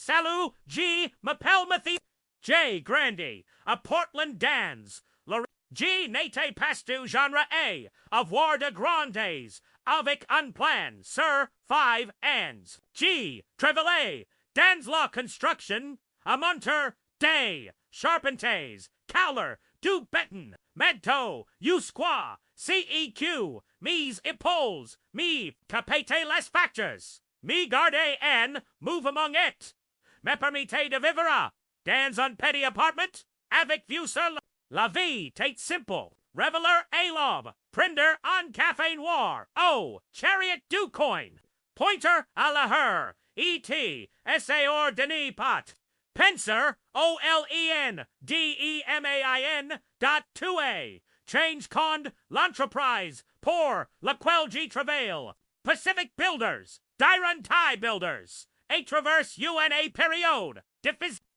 Salu, G. Mapelmathy, J. Grandy, a Portland Dans, G. Nate Pastu, genre A, Avoir de Grandes, avec un plan, Sir, 5 ands, G. Trevelay, Danslaw Construction, a Munter, Day, Charpentiers, Cowler, Du Benton, Medto, Usqua, CEQ, Mies Epaules, me capete les factures, me garde en, move among it, me permite de vivere, dans un petit apartment, avec vue sur la vie, tate simple, reveler a lob, prinder en café noir, oh, chariot du coin, pointer à la her, E.T., Essayor Denis Pot, Penser, OLEN, DEMAIN, Change Cond, L'Entreprise, Pour, Laquelle G. Travail, Pacific Builders, Dyron Tie Builders, A Traverse UNA Periode,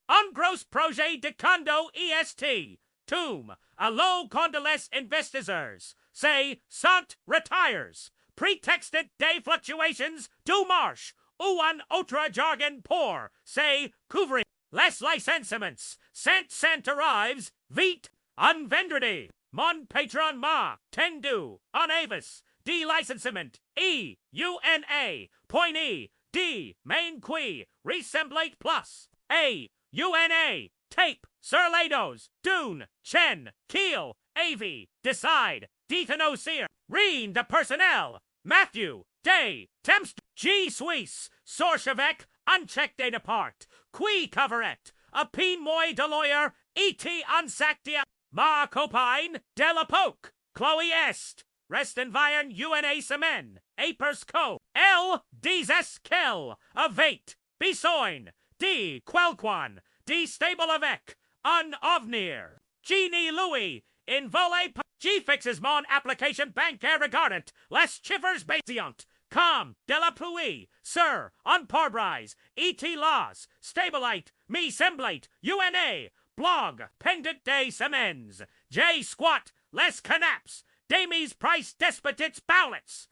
Un Gros Projet de Condo EST, Tomb, Allo Condoles Investisseurs, Say, Sant Retires, Pretexted Day Fluctuations, Du Marche, ou un autre jargon pour, say, couvrir les licenciements, Sant arrives, vite, un vendredi, mon patron ma, tendu, en avis, de licenciement, UNA, point D, main qui, ressemblate plus, UNA, tape, sur lados, dune, chen, keel, av, decide, dethenocir, reine de personnel, Matthew, Day, Temps, G. Suisse, Sorchevec, Unchecked de depart, Qui Coveret, Apine Moi de Lawyer, E.T. Unsactia, Ma Copine, De La Poke, Chloe Est, Restenviren UNA Semen, Apers Co, L. Dizes Kel, Avate, Besoin, D. Quelquan, D. Stable avec, Un Ovnir, Genie Louis, in Volley, G. Fixes Mon Application Bancaire Regardant, Les Chiffres Basiant, Com, de la pluie, Sir, on Parbrise, E.T. Laws, Stabilite, Me Semblate, UNA, Blog, Pendant Day Semens, J. Squat, Les Canaps, Damies Price Despotites Bowlets,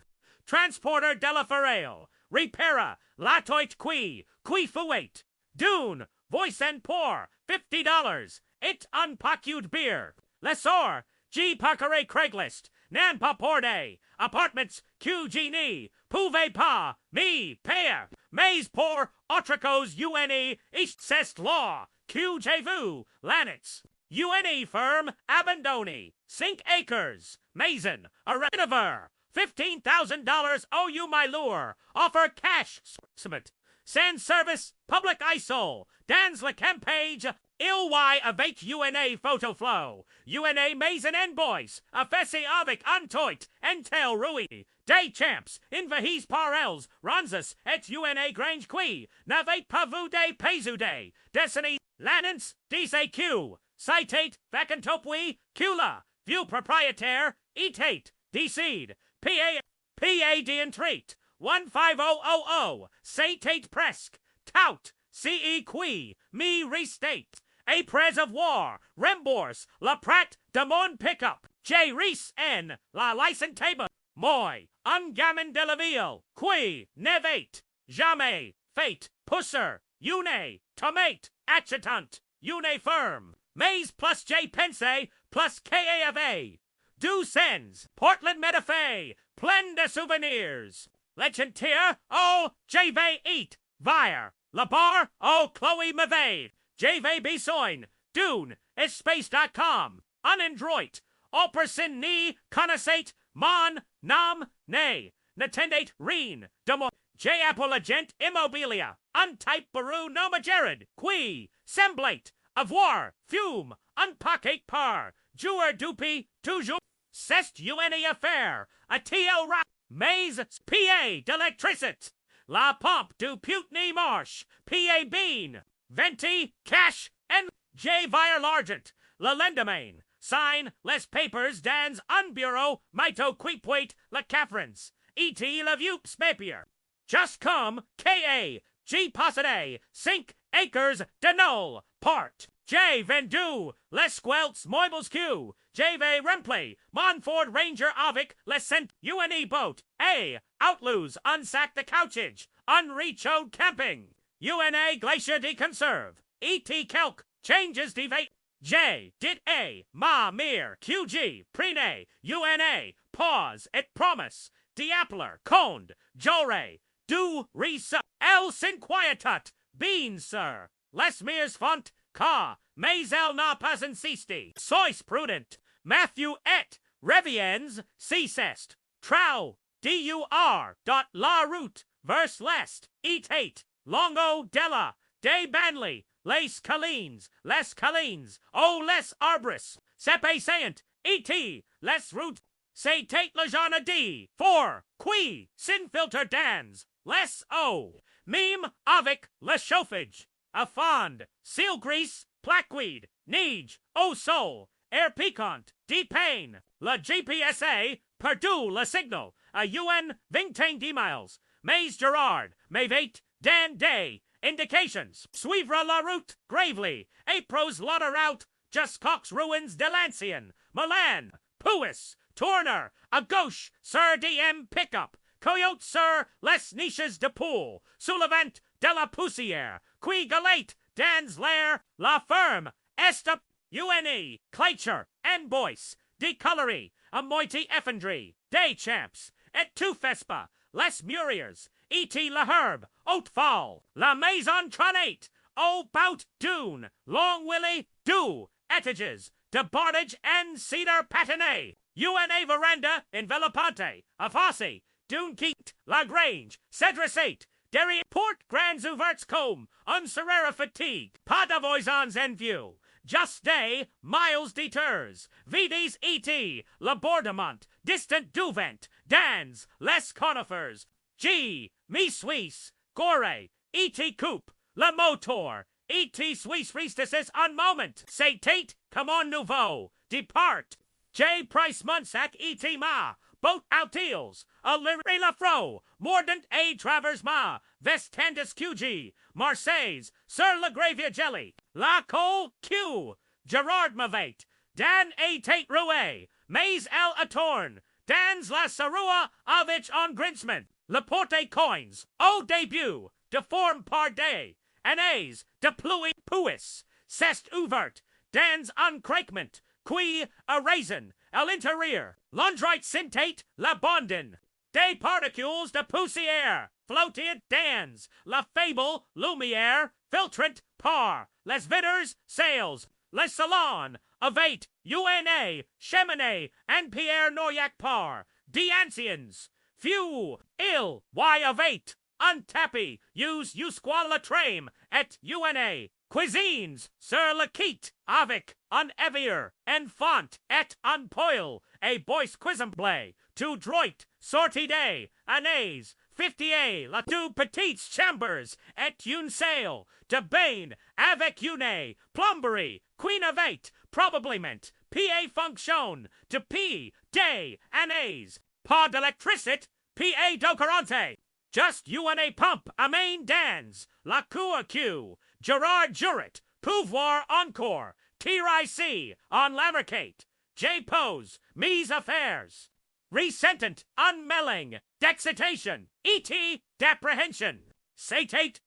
Transporter de la Ferraille, Repara, Latoit Qui Fuate, Dune, Voice and Pour, $50, It Unpocued Beer, Lessor, G. Parkere Craigslist, Nan Paporde, Apartments, Q. Genie, Pouve pas, me, pair, mais pour autricos UNE, East Cest Law, Q. Vous, Lanitz, UNE firm, Abandoni, Sink Acres, Mason, a Renover, $15,000 owe you my lure, offer cash, summit, send service, public ISOL, Dans la Campage, Ilwy avec UNA photo flow, UNA Mason and Boys, Afesi avec Antoit, Entel Rui, Day Champs, Invahis Parels, Ronzas, et UNA Grange Qui, Navate Pavu de Pezu Day, Destiny, Lanance, DCQ, Citate, Vacantopui, Cula, View Proprietaire, Etate, Dseed, PAD and Treat, 15000, Citate Presque, Tout, CE Qui, Me Restate, A Prez of War, Rembors, La Prat, Demon Pickup, J. Reese N, La Licentable, Moi, Ungammon de la Ville, Qui, Nevate, Jamais, Fate, Pusser, Une, Tomate, Achetant, Une Firm, Maze plus J. Pense, plus KAFA, Du Sens, Portland Metafay, Plein de Souvenirs, Legentier, O. J. Eat, Vire, La Bar, O. Chloe Mavade, J. Besoin, Dune, Espace.com, Unendroit, Alperson Ni, Connaissate, Mon, Nam, Nay, Natendate, Reen, Demo, J. Apple Agent, Immobilia, Untype Baru, Noma Jared, Qui, Semblate, Avoir, Fume, Unpocket Par, Jouer Dupi, Toujours, Cest UNE Affair, a TL Rock, Maze, PA, D'Electricit, La Pompe du Putney Marsh, PA Bean, Venti, Cash, and J. Vire Largent, La Lendemain, Sign, Les Papers, Dans, Unbureau, Mito Queepwait, La Caffrins, E.T. La Vue, Smapier, Just Come, K.A., G. Posseday, Sink, Acres, Denol, Part, J. Vendu, Les Squelts, Moibles Q, J. V. Rempley, Monford Ranger Avic, Les Cent, UNE Boat, A. Outlose, Unsack the Couchage, Unreachode Camping, UNA glacier de conserve. E.T. calc changes de vate. J. Dit A. Ma mir. QG. Prene. UNA. Pause. Et promise. Diapler. Conde. Jore. Du. Resa. El sinquietat. Bean, sir. Les mears font. Ka. Mazel na pas insisti. Sois prudent. Matthew et. Reviens. Cessest. Trau. D-U-R. La route. Verse lest. Eat. Longo della. De Banley. Les Calines, O les Arbris, Sepe Saint, E.T., Les Route, Say Tate Lejana D, 4, Qui, Sinfilter Dans, Les O, Meme Avec Le Chauffage, Affond, Seal Grease, Plaqueweed, Neige, O Soul, Air Piquant, D Pain, La GPSA, Perdue Le Signal, A UN Vingtain D Miles, Maze Gerard, Mavate, Dan Day, Indications, Suivre la route, Gravely, Apros Lotter Out, Just Cox Ruins, Delancian, Milan, Puis, Tourner, A Gauche, Sir D.M. Pickup, Coyote Sir, Les Niches de Pool, Soulevant, de la Poussière, Qui Galate, Dan's Lair, La Ferme, Estep, UNE, Claycher, and Boyce, De Cullery, A Moiety Effendry, Day Champs, Et Tu Fespa, Les Muriers, E.T. La Herbe, Hautefall, La Maison Tronate, O Bout Dune, Long Willie, Du, Etages, De Bardage and Cedar Patiné, UNA Veranda in Velopante, Afossi, Dune Keat, La Grange, Cedricate, Derry Port Grand Zouverts Combe, Unserera Fatigue, Pas d'Avoisans en View, Just Day, Miles Deters, Vides E.T., La Bordemont, Distant Duvent, Dans, Les Conifers, G, Mi Suisse, Gore, E.T. Coupe, Le Motor, E.T. Suisse Priestesses on Moment, Say Tate, Come on Nouveau, Depart, J. Price Munsack, E.T. Ma, Boat Altiles, Illyri Lafro, Mordant A. Travers Ma, Vestandus QG, Marseilles, Sir LaGravia Jelly, La Cole Q, Gerard Mavate, Dan A. Tate Rouet, Maze L. Atorn, Dan's La Sarua Avich on Grinsman, Laporte Coins, Au Debut, Deform Parday, Anais, De Pluie Puis, Cest Uvert, Dan's Uncrakement, Qui a Raisin, El Interieur, Londrite Cintate, La Bondin, Des Particules de Poussière, Floatiant Dans, La Fable, Lumière, Filtrant, Par, Les Vitters, Sales, Les Salon, Avate, UNA, Cheminée, and Pierre Noyac Par, The Anciens, Few, Ill, Y Avate, Untappy, Use Usqual Trame, et UNA, Cuisines, Sir Laquite, Avec, Unevier, and Font, et Unpoil, a Boyce Quisemblay, to Droit, Sortie Day, Anais, 50A, La Two Petites Chambers, et une Sail, de Bain, Avec Une, Plombery, Queen of Eight, Probablement, P.A. Fonction, de P, Day, Anais, Pas d'Electricit, P.A. Docarante, Just UNA Pump, Amain Dans, La Cour Q, Gerard Juret, Pouvoir Encore, T.I.C. on Lamercate, J. Pose, Mise Affairs, Resentant, Unmelling, Dexitation, E.T. Deprehension, Satate,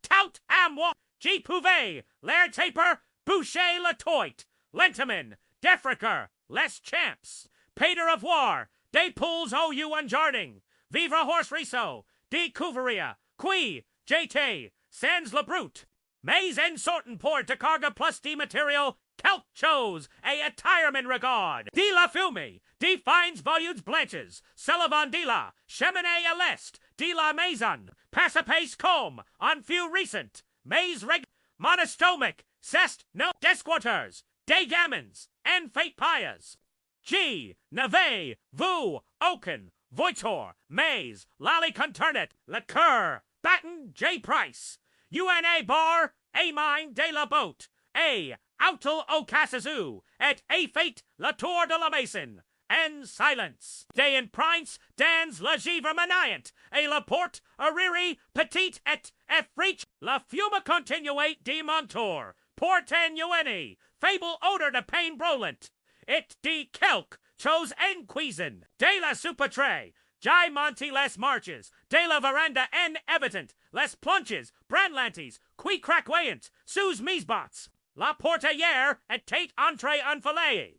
Tout, Amwa, G. Pouvet, Lair Taper, Boucher Latoit, Lentiman, Defricker, Les Champs, Pater of War, Des Pouls O.U. Unjarding, Vivre Horse Riso, De Couveria, Qui, J.T., Sans Le Brute, Maze en Sorten Port de Carga plus de Material, Kelp Chose, a Attireman Regard, De La Fume, De Fines Voludes Blanches, Sullivan de la, Cheminée Alest, De La Maison, Passapace Combe, on Few Recent, Maze Reg, Monostomic, Cest No Desquaters, De Gammons, and Fate Pias, G, Nave, Vous, Oaken, Voitor, Maze, Lally Conternet, Liqueur, Batten, J. Price, UNA Bar, A Mine de la Boat, A. Outel au Cassazoo, et A Fate, La Tour de la Mason, and Silence. Day in Prince, Dans La Givre Maniant, A La Porte, Ariri, Petite et Effreach, La Fuma Continuate de Montour, Porten UNE, Fable Odor de Pain Brolent, It de Kelk, Chose en Cuisin, De La Supatre, Jai Monte Les Marches, De La Veranda en Evident, Les Plunches, Brandlantes, qui craqueant, sous misbots, la portière et tête entrée en filet.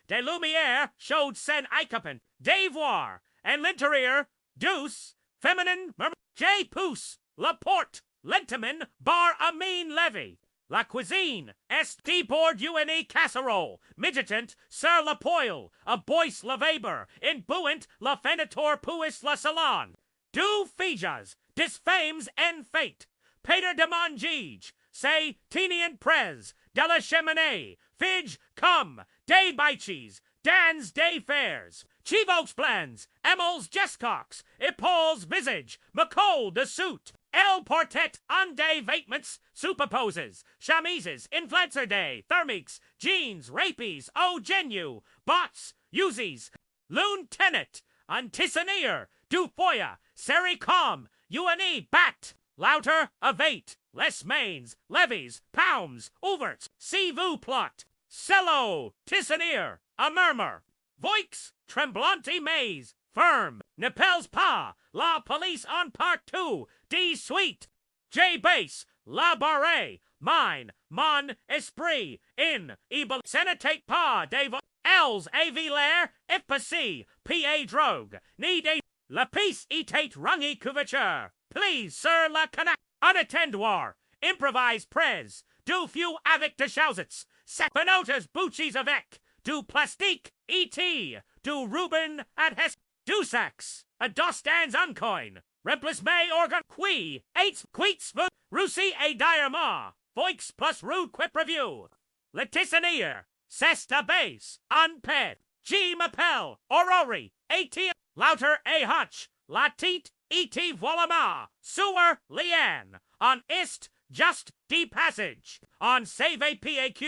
Des lumières showed sen icapant, des voir, and l'intérieur, douce, feminine, J. Pousse, la porte, lentamin, bar amine levy. La cuisine, est board une casserole, midgetant, sur la poêle, a bois la Weber, in buint la fenator puis la salon. Du fijas, disfames en fate, Peter de Mongige, say Tinian prez, de la cheminée, fidge, come, day biches, dans des fairs, chivokes plans, emils jescox, epaules visage, McColl de suit, El portet en des vêtements superposes, chemises, influencer day, thermiques, jeans, rapies, au genu, bots, usies, loon tenet, antisonier, du foya, sericom, une bat, louter, avate, les mains, levies, pounds, ouverts, see vous plot, cello, tissonier, a murmur, voix, tremblante maze, firm, ne pels pas, la police en part 2, D suite, J bass, la barre, mine, mon esprit, in, ebel, sanitate pas, des Els avilaire, efficacy, pa drogue, need a, la piece etate rungy couverture, please, sir, la canac, unattendoir, improvise prez, du few avec de chausets, sapinotas buccis avec, du plastique, et, du Ruben at hes, du sax, a dostans uncoin, remplis may organ, qui, eights, queets, russi a diarma, voix plus rude quip review, letissanier, sesta base, unped, G mapel, aurori, at, louter a hutch, latit, et voilama, sewer, lian, on ist, just, de passage, on save a paq,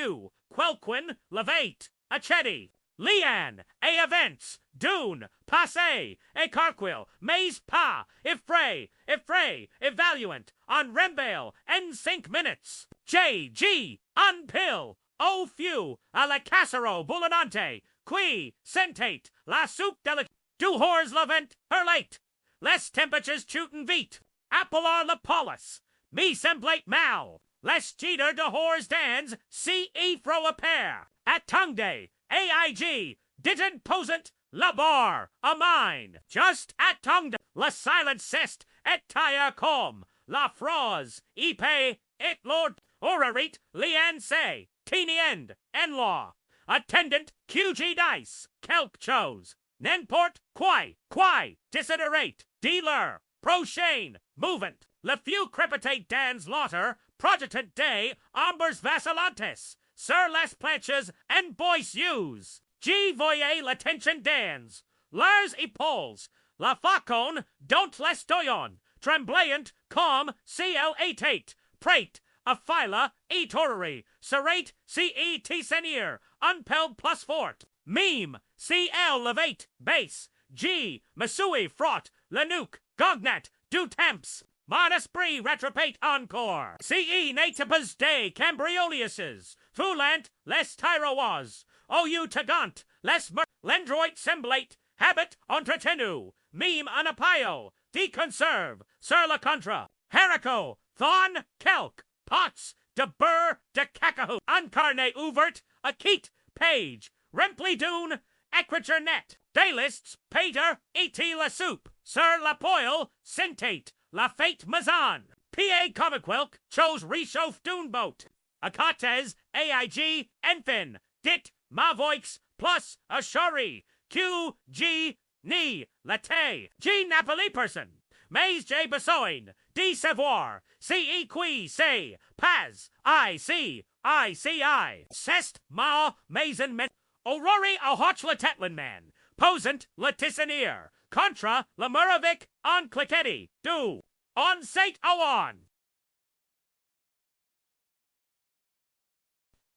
quelquin, levate, a chetty, lian, a events, dune, passe, a carquil, maze pa, ifray, evaluant, on rembale, en 5 minutes, J, G, unpill, o few, a la casero boulanante, qui, sentate, la soup delicate, du hors lavent, her late, less temperatures chuten vite, appelar la polis, me semblate mal, less cheater de hors dans, ce fro a pair, at tongue day, aig, didn't posant, la bar, a mine, just at tongue la silent cest, et tire com, la froze, ipe, et lord, orarit, lian say, teeny end, en-law, attendant, QG dice, kelk chose, nenport, quai, desiderate, dealer, prochain, movant, le few crepitate dans lauter, progetant day, ambers vacillantes, sur les planches, en bois use, G voyez l'attention dans, lars epaules, la facon, don't les doyon, tremblayant, com, cl88, prate, a phyla, e toreri, serrate, ce senior, unpelled plus fort, meme, cl levate, base, G, masui fraught, lanuke, gognat, du temps, mon esprit retropate encore, ce natibus day, cambrioleuses, foulant, les tyroas, ou tagant, les lendroit semblate, habit entretenu, meme anapayo, deconserve, sur la contra, harico, thon, kelk, pots, de burr, de cacahoot, uncarne ouvert, a keat, page, rempli dune, écriture net, des lists, pater, et la soup, sur la poêle, sentate, la fate mazan, pa comiquelk, chose rechauffe dune boat, acates, aig, enfin, dit, mavoix, plus, a shari, q, g, ni, latte, g napoli person, mais j besoin, de savoir, ce qui say, pas, I see, cest, ma, maison, men, aurori a hotch la tetlin man, posant la tissanier, contra la muravic on cliquetti, do, on sate on.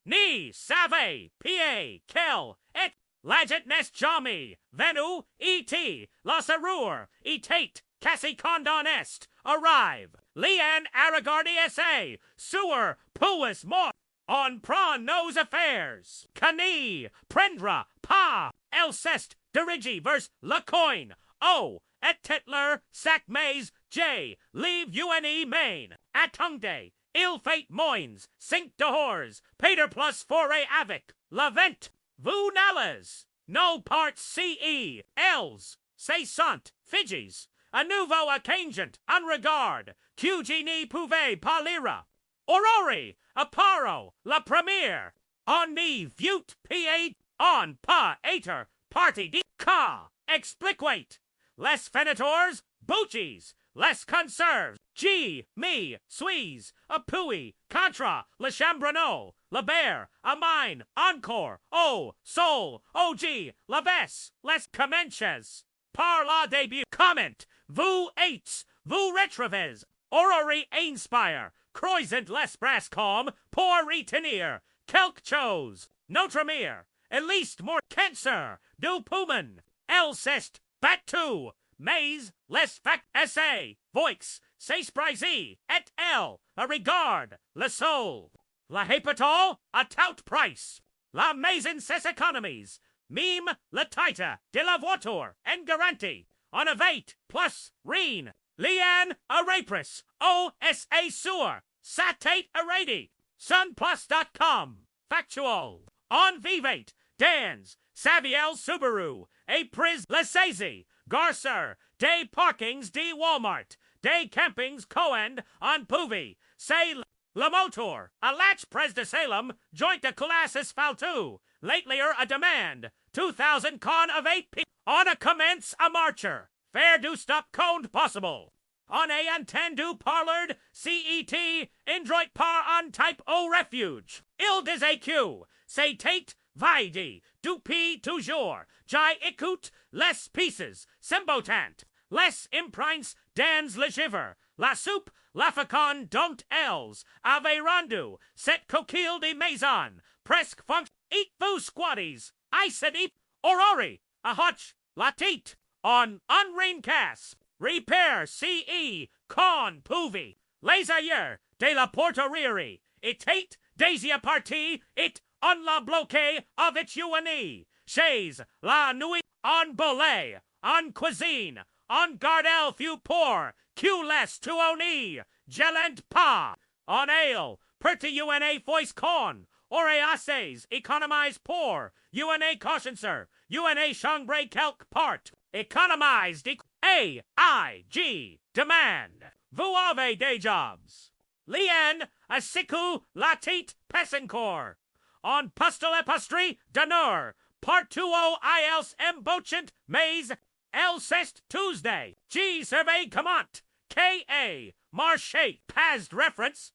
Ni, save, pa, kel, et, lagit nest jami, venu, et, la serur, etate, cassi condon est, arrive, lian aragardi sa, sewer, puis mort, on prawn nose affairs, cani, prendra, pa, elcest, dirigi vers la coin, o, et titler, sac maze, J, leave UNE main, attendez, ill fate moins, cinq de hors, Peter plus foray avec, Levent, vous n'allez, no parts CE, Els, say sont, Fidjies, a nouveau occasion, en regard, QG ni pouvez parlera, Aurori, apparo, la première, on ni vieux pa, on pas ater, party de ca, expliquate, les fenitors, bouchies, les conserves, G, me, suis, appui, contra, le chambreneau, le bear, a mine, encore, o, sol, og, la ves, les commences, par la début, comment, vous eights, vous retrevez, orrery inspire, croisant les brascom, pour retenir, quelque chose, notre mire, eliste more cancer, du pumen, elsest, batu, mais, les fac essay, voix, s'esprisi, et el, a regard, le soul, la hepatol, a tout price, la maison ses economies, mime, la tita, de la voiture, en garantie, on avate, plus, reen, lian, a rapris, OSA sewer, satate a radi, sunplus.com, factual, on vivate, dans, Saviel Subaru, a pris Lasazi, Garcer, de parkings de Walmart, de campings Coend on Puvi, say la motor, a latch pres de Salem, joint de Colassus Faltu, latelier a demand, 2,000 con of 8 p. On a commence a marcher, fair do stop coned possible. On a entendu parlard, CET, indroit par on type O refuge, il des AQ, say tate, vidi, dupi toujours, jai écoute, les pieces, sembotant, les imprints, dans le giver, la soupe, la facon don't els, ave rendu, set coquille de maison, presque funct, eat vous squatties, I said eat, orori, a hotch, la teat, on unrain cas, repair CE, con puvi, les ailleurs, de la porterie, it tate, desia partie, it on la bloqué of its UNE, chaise, la nuit, on bollet, on cuisine, on gardel few pour, Q less to oni, gelent pas, on ale, perti UNA voice con, oreases, economize pour, UNA caution sir, UNA shangbre calc part, economize de AIG, demand, vous avez des jobs, lien, a siku, latit, pessencor, on pustel epostry, d'honneur, part 2o IELTS embochant, mais, Elsest Tuesday, G survey command, K.A. Marche, past reference,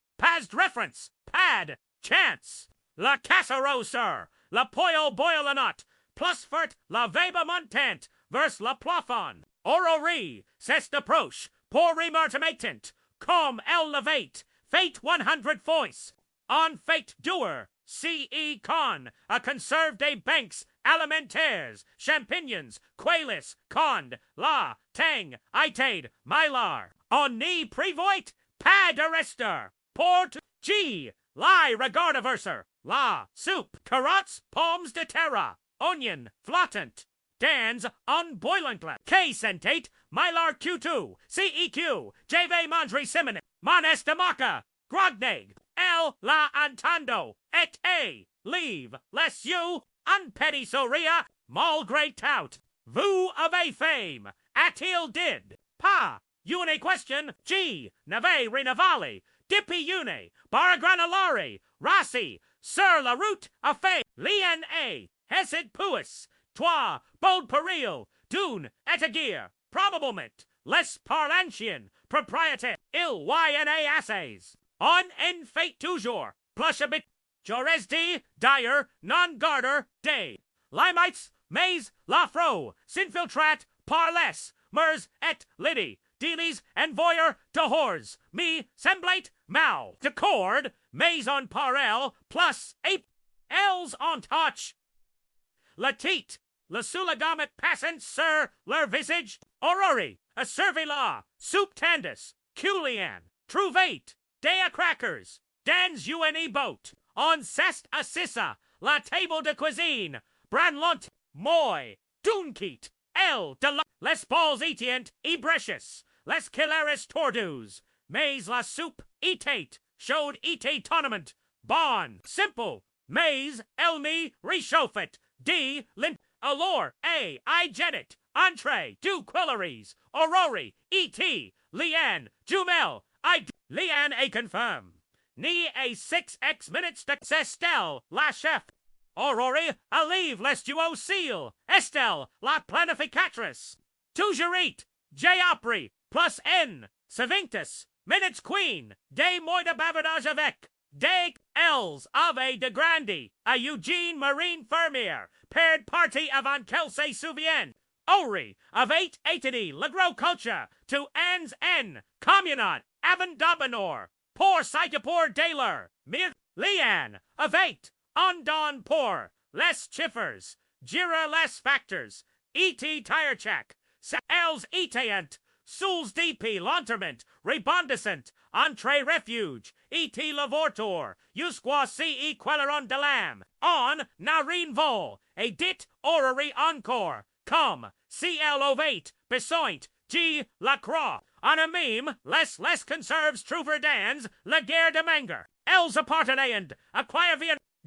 pad, chance, la casserole, sir, la poil boilanot, plus fert la veba montant, vers la plafon, orrerie, c'est approche, pour remartimatant, com el levate, fate 100 voice, on fate doer, C.E. con, a conserve des banks, alimentaires, champignons, qualis, cond, la, tang, itade, mylar, on ni prevoit, pad arrestor, port, G, lie regardiverser, la, soup, carrots, palms de terra, onion, flottant, dans, unboilantla, K centate, mylar Q2, CEQ, jv mandri simone, mon estamaca, grogneg, L la antando, et A, leave, less you, unpetty soria, malgré tout, vous avez fame, at-il did, pa, une question, G, nave renavali, dipi une, baragranolari, rassi, sur la route, a fait, lien A, hesed puis, toi, bold peril, dune, etagir, probablement, les parlantian, propriétaire, il YNA assays, on en fate toujours, plush a bit, Joresdi, Dyer, non-garter, day, Limites, Maze, Lafro, Sinfiltrat, Parles, Mers, et Liddy, Dealies, Envoyer, Dehors, me, Semblate, Mal, Decord, Maze on Parel, plus Ape, Els on Touch, Latit, Le Sulagamet Passant, Sir, Ler Visage, Aurori, a Survey Law, Soup Tandis, Culian, Truvate, Dea Crackers, Dan's UNE Boat, on Cest Assissa, La Table de Cuisine, Branlont, Moy, Dunkeet, L. de les balls etient ebrecious, les kilaris tordus, mais la soup etate, showed ete tournament, bon, simple, mais elmi rechauffet, d. lint, allure, a. igenet, entree, du quilleries, aurori, et, lian, jumel, lian a confirm, ni a 6x minutes de sestel, la chef, aurori, alive lest you au seal, Estelle, la planificatrice, toujours, J. Opry, plus N, Savinctus, minutes queen, de moida bavardage avec, de Els, ave de grandi, a Eugene Marine Fermier, paired party avant Kelsey Souvien, Ori, of 8 Atidi, le gros culture, to Ans N, communant, avant Dominor, pour Cytopor Daler, mir, Lian, of 8, Ondon Pour, less Chiffers, Jira less Factors, E.T. Tire Check, Els Eteant, Souls DP Lonterment, Rebondissant, Entree Refuge, E.T. Lavortor, Usqua C.E. Quelleron de Lam, On, Narine Vol, a Dit Orrery Encore, Come, C.L. Ovate, Besoint, G. Lacroix, on a meme, less conserves Trouverdans, La Guerre de Manger, Els Appartenayand, Acquire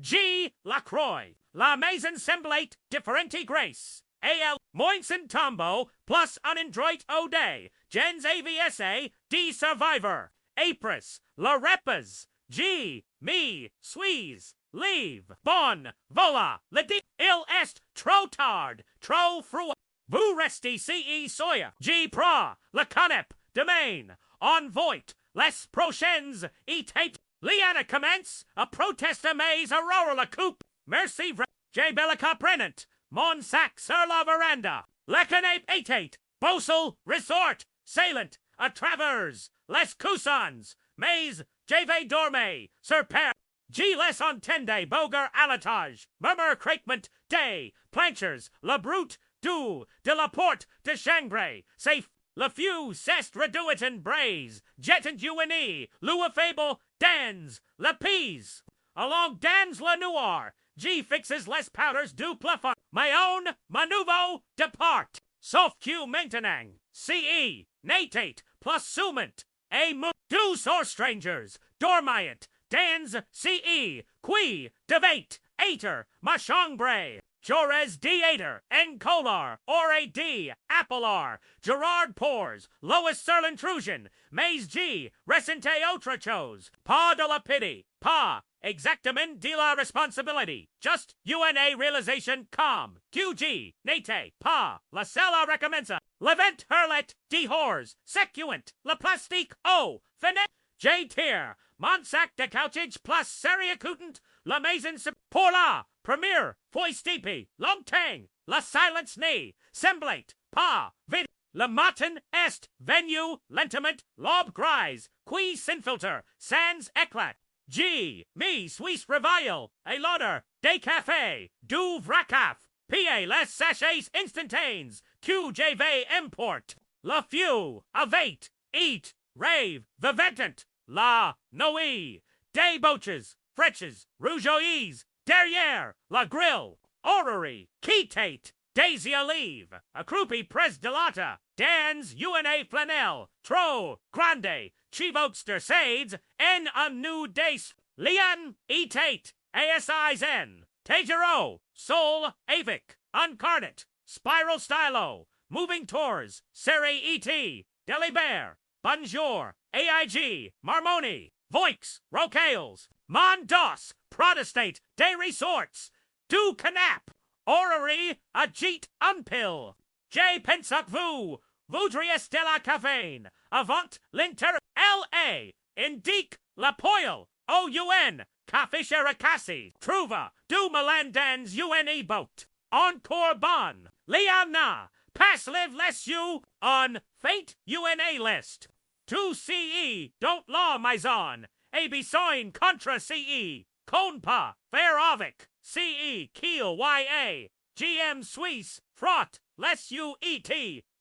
G. Lacroix, La Maison Semblate, Differenti Grace, A.L. Moinson Tombo, plus Unindroit O'Day, Gens AVSA, D. Survivor, Apris, La Repas, G. Me, Suisse, Leave, Bon, Vola, Ledi, Il Est, Trotard, Tro Frua, Vous Resti C.E. Soya, G. Pra, La Canep, Domain, On Voit, Les Prochaines, Etate, Liana Commence, A Protest Amaze, Aurora La Coupe, Merci, J. Bellica Prenant, Monsac sur la Veranda, Lecanape Etate, Bosel, Resort, Salient, A Travers, Les Cousins, Maze, J.V. Dorme, Sir Père, G. Les Entende, Boger Alatage, Murmur Craquement, Day, Planchers, La Brute, Du, de la Porte, de Changbre, Safe, Le Few, Cest, Reduitan, Braise, Jetant UNE, Lua Fable, Dans, Le Peas, along Dans La Noir, G fixes less powders du plafond, my own, Manuvo, depart, Sauf Q Maintenang, CE, Natate, plus Sumant, A Mo, Do Sore Strangers, Dormiant, Dans, CE, Qui, Devate, Ater, Machongbre, Jores Deater, Encolar, Ore D, Appelar, Gerard Pores, Lois Serlintrusion, Maze G, Recente Otrachos, Pa de la Pity, Pa, Exactamen de la Responsibility, Just UNA Realization Com, QG, Nate, Pa, La Sella Recommensa, Levent Hurlet, D Hors, Secuent, La Plastique O, Fenet, J Tier, Monsac de Couchage plus Seriacutant, La Maison Pour la, Premier, Foistipi, Longtang, La Silence Knee, Semblate, Pa, Vid, Le Matin Est, Venue, Lentiment, Lob Grise, Qui Sinfilter, Sans Eclat, G, Me, Suisse Revile, A Lauder, De Café, Du Vracaf, PA Les Sachets Instantanes, QJV Import, La Few, Avate, Eat, Rave, Viventant, La Noe, Day Boches, Fretches, Rougeois, Derrière, La Grille, Orrery, Keytate, Daisy Olive, Accrupi Pres Delata, Dans, UNA Flanel, Tro, Grande, Chivokester Sades, N a new Dace, Lian, Etate, ASI's N, Tejero, Sol, Avic, Uncarnate, Spiral Stylo, Moving Tours, Seri ET, Delibert, Bonjour, AIG, Marmoni, Voix, Rocails, Mondos, Protestate, Des Resorts, Du Canap, Orrery, Ajit Unpill, J. Pensac Vous, Voudrius de la Cavaine, Avant, Linter, L.A., Indique, La Poil, O.U.N., Cafish Ericassi, Truva, Du Melandans UNE Boat, Encore Bon, Liana, Pass Live Less You, on Fate UNA List, 2 CE, Don't Law Maison, AB Soin Contra CE, Conpa, Fair Ovic, CE, Kiel YA, GM Suisse, Fraught, Less You ET,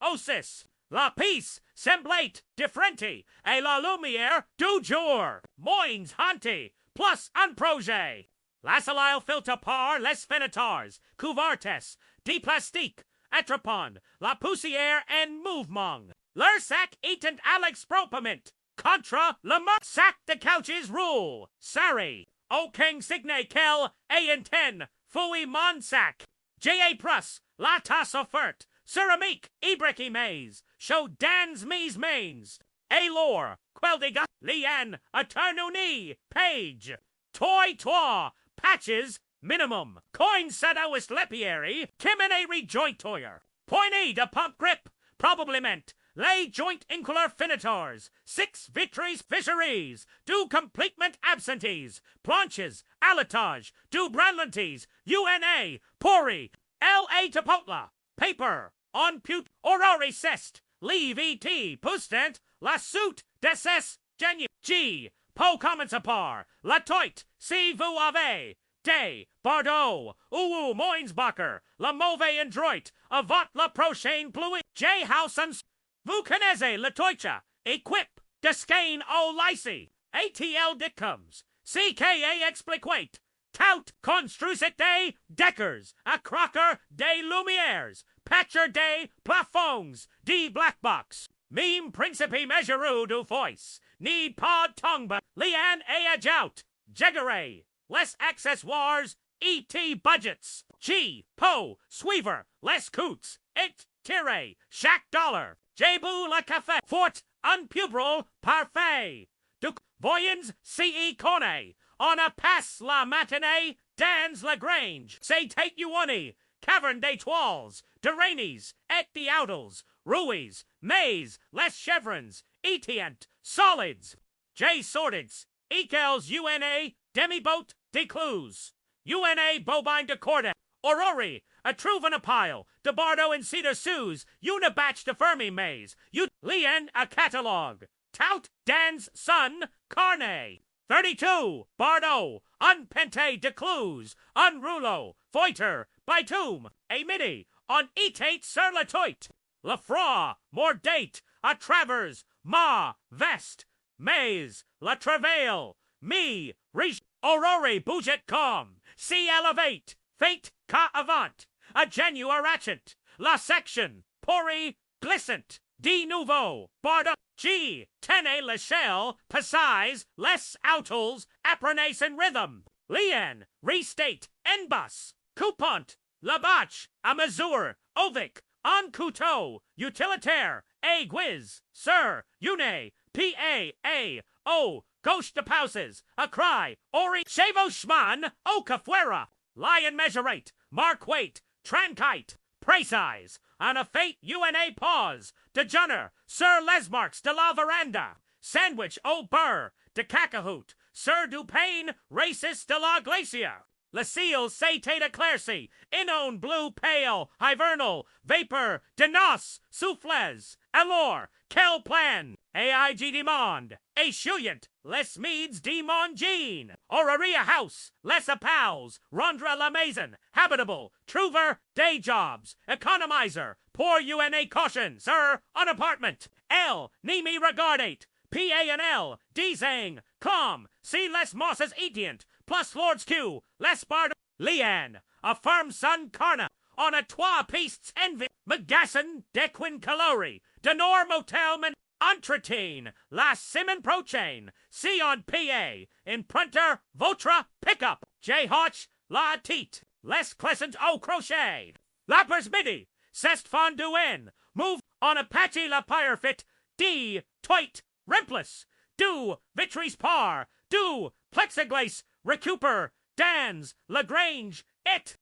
Osis, La Peace, Semblate, Differenti, et la Lumière, du Jour, Moins Hanti, plus un projet. La Salile Filter Par, Les Fenitars, Couvartes, De Plastique, Atropond, La Poussière, and Mouvement. Lursac eatent Alex Propament. Contra Lamar Sac de Couches Rule. Sari. O King Signe Kel A and 10. Fui Monsac. J.A. Prus. La Tasse Offert. Ceramique. Ibreki Maze. Show Dan's Mise Mains. A Lore. Queldiga. Lian. Eternuni. Page. Toy Toy. Patches. Minimum. Coin Sadowist Lepieri. Kimene Rejointoyer. Pointy de Pump Grip. Probablement. Lay joint incular finitors, 6 vitries fisheries, do completement absentees, planches, alatage, do branlantes, UNA, pori, LA Topotla, paper, on pute, orari cest, leave ET, pustant, la suit, deses, genu, G, po commensapar, la toit, si vous avez, Day, Bardot, Uwu Moinsbacher, la Mauve and Droit, Avant la Prochaine Pluie, J House and Vous connaissez le Toicha, Equip, Descaine o Lycée, ATL Dickums, CKA Expliquate, Tout Construisit des Deckers, A Crocker des Lumières, Patcher des Plafonds, D Black Box, Meme Principe Measureux du Voice, Need Pod Tongba, Lian A Ajout, Jeggeray, Less Accessoires, E.T. Budgets, G, Po, Sweaver, Les Coots, It, Tire, Shack Dollar, Jebu La Café, Fort, Unpubral, Parfait, Duc, Voyons, C.E. Cornet, On a Pass La Matinée, Dan's Lagrange, Say Take You One, Cavern des Toiles, Deranis, Et the Outles, Ruiz, Maze, Les Chevrons, Etient, Solids, J. Sordids, Ekels UNA, Demiboat, Decluse, UNA Bovine de Corda, Aurori, a Truven a Pile, de Bardo and Cedar Sues, Unibatch de Fermi Maze, Lien a Catalog, Tout Dan's Son, Carne, 32, Bardo, Unpente de Clues, Unrulo, Foiter, Baitum, a Midi, on Etate sur la Toit, Lafroy, Mordate, a Travers, Ma, Vest, Maze, La Travail, Me, Riche, Aurori, Bouget Com, C Elevate, Fate, Ca Avant, a Genua Ratchet, La Section, Pori, Glissant, D Nouveau, Bardo, G, Tene Lachelle, Passais, Les Outles, Apronace and Rhythm, Lien, Restate, Enbus, Coupont, Labach, Amazur, Ovic, En Couteau, Utilitaire, A Guiz, Sir, Une, P.A.A. O, Ghost de Pauses, A Cry, Ori, Chevo Schman, O Cafuera, Lion Measurate, Mark Waite, Trankite, Precise, On a Fate UNA Pause, De Junner, Sir Lesmarks de la Veranda, Sandwich O Burr, De Cacahoot, Sir Dupain, Racist de la Glacia, Lacille Sate de Clercy, Inon Blue Pale, Hivernal, Vapor, Denos, Souffles, Allure, Kel Plan, AIG Demond, A Shuyant, Les Meads Demon Jean, Auraria House, Les Apals, Rondra La Maison, Habitable, Truver, Day Jobs, Economizer, Poor UNA Caution, Sir, on Apartment, L, Nimi Regardate, P.A.N.L, Dzang, Com, C. Les Mosses Etient, plus Lord's Q, Les Bard, Lian, a Firm Son Carna, on a Trois Pistes Envy, McGasson, Dequin Calori, Denor Motel Man, Entretien, La Simon Prochain, C on P.A., Imprinter, Votra, Pickup, J. Hotch, La Teat, Les Crescent Au Crochet, Lappers Midi, Cest Fonduen, Move on Apache La Pyrefit, D. Toit, Rempless, Do, Vitries Par, Do, Plexiglace, Recuper, Dans, Lagrange, It.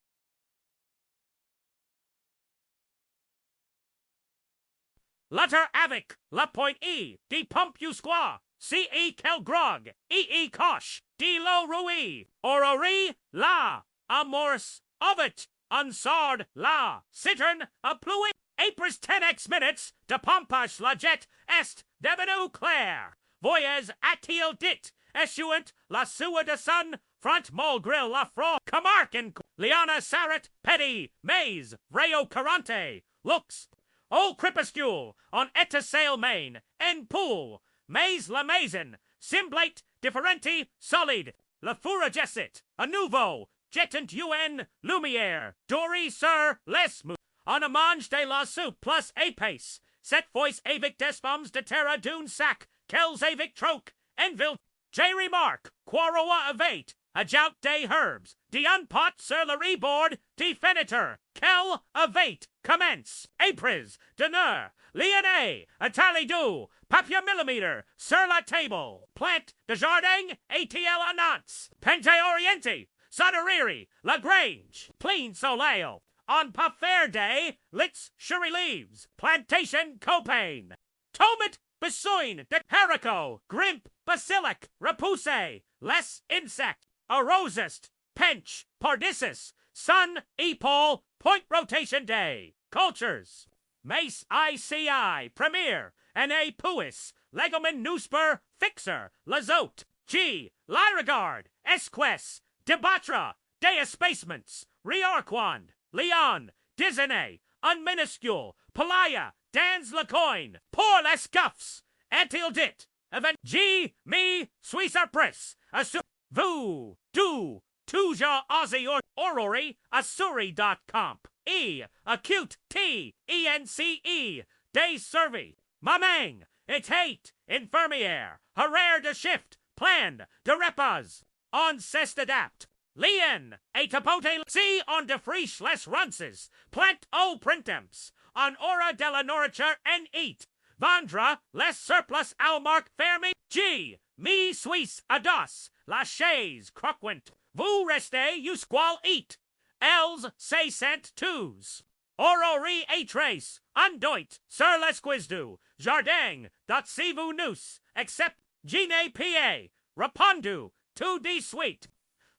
Lutter Avic, La Point E, D Pump Usqua, C E Kelgrog, E E Kosh, D Lo Rui, Orori, La, Amors, Ovet, Unsard, La, Citern, A Pluie, Apris 10x minutes, De Pompash La Jet, Est, Devenu Claire, Voyez Atil Dit, Essuant, La Sua de Sun, Front Molgril La Fro, Camarkin, Liana Sarat, Petty, Maze, Vreo Carante, Lux, O Crepuscule, on Etasail Main, En Pool, Maze La Maison, Simblate, Differenti, Solid, La Furagessit, A Nouveau, Jetant UN, Lumiere, Dory Sir, Les on a mange de la soup plus apace. Set voice avic despums de terra dune sac, kells avic troke, envil, J remark, quarroa avate, a jout de herbs, de unpot sur le reboard, de fenitor, kel avate, commence, apres, deneur, lyonnais, a tally do, papier millimeter, sur la table, plant, de jardin, ATL annonce, pente oriente, soderiri, Lagrange, plein soleil, on Puffair Day, Litz Shuri Leaves, Plantation Copain, Tomet Besoin de Haricot, Grimp Basilic, Repousse, Less Insect, Arosist, Pench, Pardisis, Sun Epol, Point Rotation Day, Cultures, Mace ICI, Premier, N.A. Puis, Legoman Newsper, Fixer, Lazote, G, Lyrigard, Esques, Debatra, Deespacements, Riorquand, Leon, Disney, Unminuscule, Pelaya, Dans Lecoin, Pour les Scuffs, Antildit, Event G, Me, Suisarpris, Assu, Vous, Do, Tuja Aussie or Orori, Asuri.comp, E, Acute T, ENCE, Day Survey, Mamang, Etate, Infirmière, Herrera de Shift, Plan, de Repas, On Cest Adapt, Lien, a tapote C on de friche les runces, plant o printemps, on ora de la nourriture and eat, Vandra, les surplus almark fermi, G, me suis ados, la chaise croquant, vous restez, you squall eat, els se sent twos, orori a trace, undoit, sur l'esquizdu, jardin, dot si vous nous, except gene pa, répondu, tout de suite,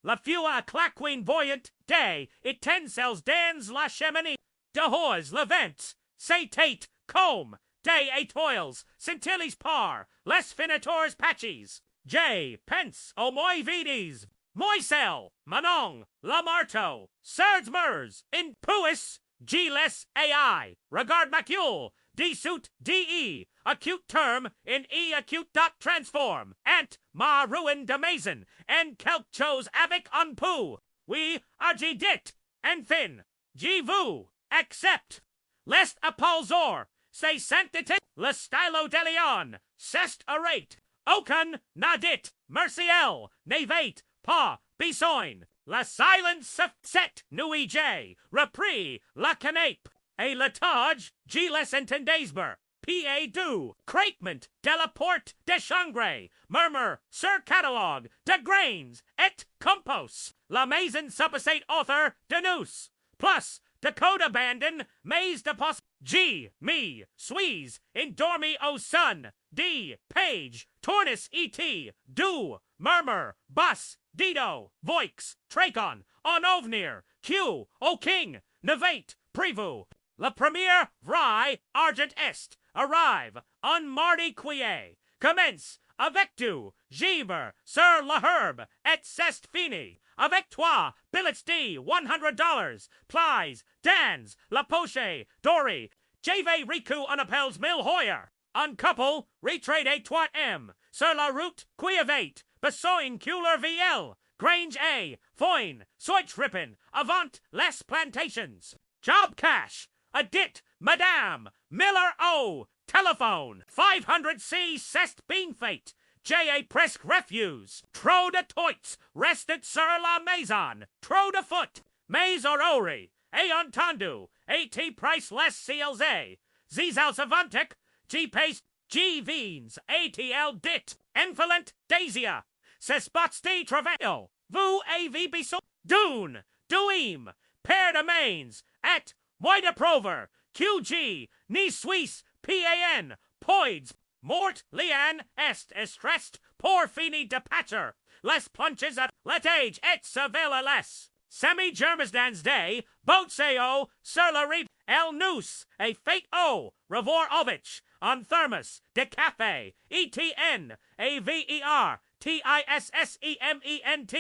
la fua claquine voyant, day, it ten cells dans la cheminée, de hors, levent, say tate, comb, day a toils, scintilles par, les finitors patches, J, pence, o moi vides, moisel, manon, lamarto, serds mers, in puis, G-less AI, regard macule, D-suit DE, acute term in E acute dot transform, ant, ma ruin de mason, and kelp chose avic on poo, we are G dit, and fin, G vous, accept, lest apolzor, say sanctite, le stylo de leon, cest arate, ocan, nadit, merciel, navate, pa, besoin, la silence set, nui j, repris, la canape, a letage, G les entendesber, P.A. du, craquement, de la porte, de changre, murmur, sur catalogue, de grains, et compos, la maison supposate author, de nous, plus, Dakota abandon, maze de pos, G, me, Suisse, in dormi o sun, D, page, tornis et, do, murmur, bus, dido, voix, trachon, on ovnir, Q, o king, nevate, prevu, la première vraie argent est, arrive, un mardi quier, commence, avec tu, givre, sur la herbe, et c'est fini, avec toi, billets D, $100, plies, dans, la poche, Dory, JV Riku unappels mil hoyer, uncouple, retrade toi M, sur la route, quiavate, besoin culer VL, Grange A, foin, soit rippin, avant les plantations, job cash, a dit, madame, Miller O, telephone, 500C cest bean fate, J.A. Presque refuse, trop de toits, rested sur la maison, trop de foot, mais or ori, et entendu, A.T. price less CLZ, Zizal savantic, G-pace, G-veens, A.T.L. dit, enfilent daisia, sespotsti travail, vous A.V. beso, dune, duim, paire de mains, at, moi de prover, Q.G., ni Suisse, P.A.N., poids, mort lian est estrest por fini de patcher, les plunches at let age et sevela less. Semi germisdans day, boat seo, sur la reef, el nous, a fate o, revoir ovich, on thermos, de café, ETN, AVER, TISSEMENT,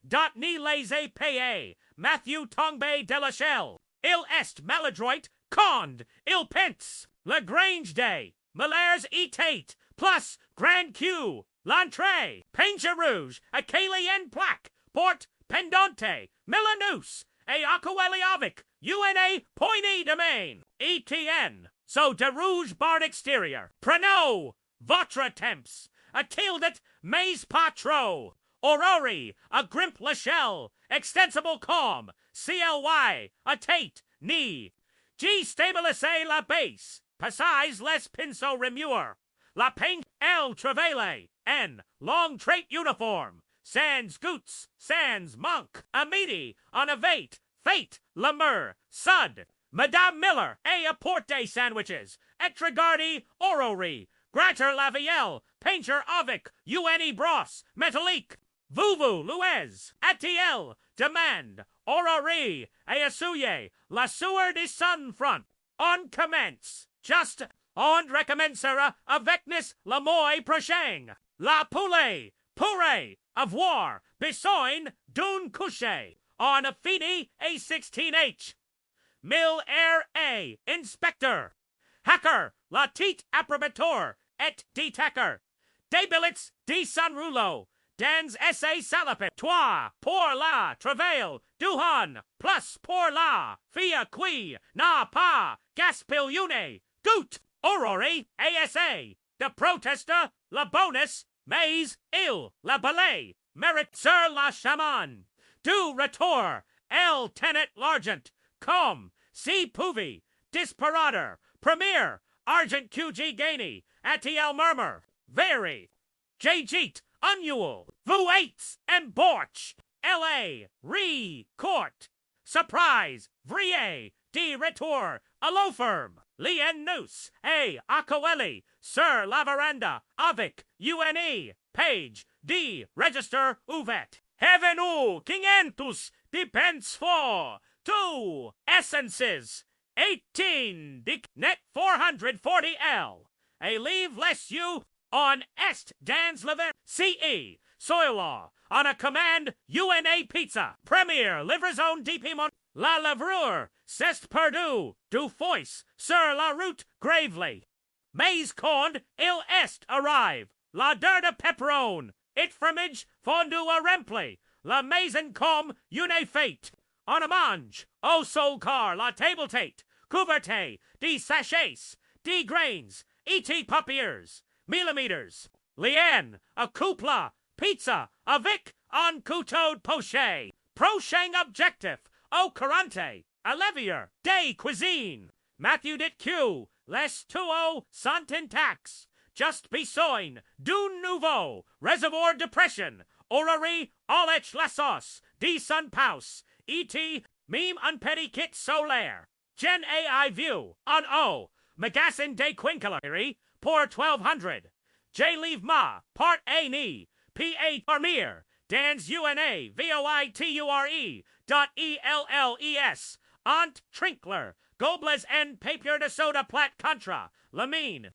dot ni laissez payer, Matthew Tongbe de la Chelle, il est maladroit, cond, il pence, Lagrange day, Malaire's etate, plus Grand Q, l'entrée, Paincha Rouge, Acalien plaque, Port Pendante, Milanus, a Aqueliovic, UNA Poignée Domain, ETN. So de rouge barn exterior. Prenot, votre temps. A tildet mais pas trop. Aurori, a grimp lachelle. Extensible calm. CLY, a tate, ni. G stabiliser la base. Passage les pinceau remuer. La paint L travailler. N, long trait uniform. Sans goots, sans monk. Amidi, on a vate. Fate, Lemur, Sud. Madame Miller, a apporte sandwiches. Etragardi, orrery. Gratter Lavielle, Painter Avic, UNE Bros, Metalique. Vous, Louez, Atiel, Demand, Orrery, Ayasuye, La Sewer de Sun Front. On commence. Just on recommencera avecnis Lamoy prochain. La Poule, Purée, Avoir, Besoin, Dune Couche. On Affini A16H. Mil Air A, Inspector. Hacker, La Tit Approbator, et Detacker. Debilits, de Sanrulo. Dans essay salapet. Toi, pour la, travail, duhan, plus pour la, fia qui, na pa, gaspiliune, gout, aurore, ASA. The protester, la bonus, mais, il, la ballet, merit sur la chaman. Du retour, el tenet l'argent, com, si pouvi, disparader, premier, argent QG gainy, atiel murmur, very, jejit, annual, vous eights, and borch, LA, re, court, surprise, vrie, de retour, a low firm, lien nous, a, acoeli, sur la veranda, avic, UNE, page, d, register, uvet. Heaven quinhentos depends for 2 essences 18 net 440L. A leave less you on est dans lever CE soil law on a command UNA pizza premier livraison de piment la lavrure c'est perdu du fois sur la route gravely mais quand il est arrive la deur de pepperone. It fromage fondu a rempli, la maison comme une fête. On a mange, au sol car, la table tate, couverte, de sachets, de grains, et papiers, millimeters, lien, a couple, pizza, a vic, en couteau poché, prochain objectif, au quarante, a levier, de cuisine, Matthew dit Q, les tuo sont intax. Just besoin, du nouveau, reservoir depression, orrery, allech la sauce, de sun paus, et, meme un petit kit solaire, gen AI view, on O, magassin de quincalary, pour 1200, J leave ma, part A ni, PA Armir, dans UNA, VOITURE, .ELLES, Ant Trinkler, Gobles and Papier de Soda Plat Contra, Lamine,